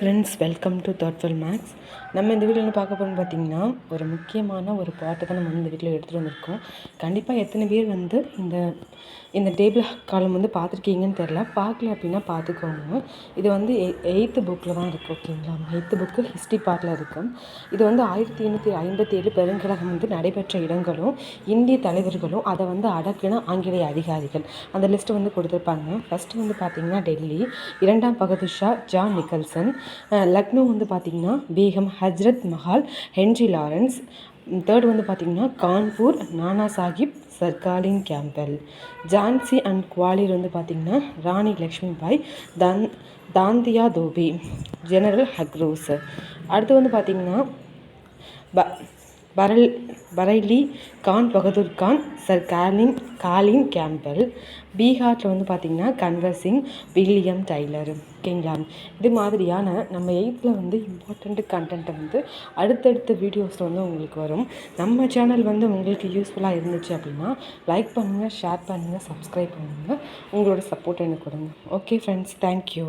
Friends, welcome to thoughtful max. நம்ம இந்த வீடியோவில் பார்க்க போகிறோம்னு பார்த்தீங்கன்னா, ஒரு முக்கியமான ஒரு பாட்டை தான் நம்ம இந்த வீட்டில் எடுத்துகிட்டு வந்திருக்கோம். கண்டிப்பாக எத்தனை பேர் இந்த டேபிள் காலம் பார்த்துருக்கீங்கன்னு தெரில. பார்க்கல அப்படின்னா பார்த்துக்கோங்க. இது எயித்து புக்கில் தான் இருக்குது. ஓகேங்களா? எயித்து புக்கு ஹிஸ்ட்ரி பார்ட்டில் இருக்குது. இது 1857 பெருங்கழகம் நடைபெற்ற இடங்களும் இந்திய தலைவர்களும் அதை அடக்குன ஆங்கிலேய அதிகாரிகள் அந்த லிஸ்ட்டு கொடுத்துருப்பாங்க. ஃபஸ்ட்டு பார்த்திங்கன்னா டெல்லி, இரண்டாம் பகதூர் ஷா, ஜான் நிக்கல்சன். லக்னோ பார்த்திங்கன்னா Begum Hazrat Mahal, Henry Lawrence. Third பார்த்திங்கன்னா Kanpur, Nana Sahib, sir Colin Campbell. Jhansi and Gwalior பார்த்திங்கன்னா ராணி லக்ஷ்மிபாய், தாந்தியா தோபி, ஜெனரல் ஹக்ரோஸ். அடுத்து பார்த்திங்கன்னா Bareilly, Khan Bahadur Khan, sir Colin Campbell. பீகாரில் பார்த்திங்கன்னா கன்வர் சிங், வில்லியம் டைலர். ஓகேங்களா? இது மாதிரியான நம்ம எயித்தில் இம்பார்ட்டண்ட் கண்டென்ட்டை அடுத்தடுத்த வீடியோஸில் உங்களுக்கு வரும். நம்ம சேனல் உங்களுக்கு யூஸ்ஃபுல்லாக இருந்துச்சு அப்படின்னா லைக் பண்ணுங்கள், ஷேர் பண்ணுங்கள், சப்ஸ்கிரைப் பண்ணுங்கள். உங்களோட சப்போர்ட் எனக்கு கொடுங்க. Okay friends, thank you.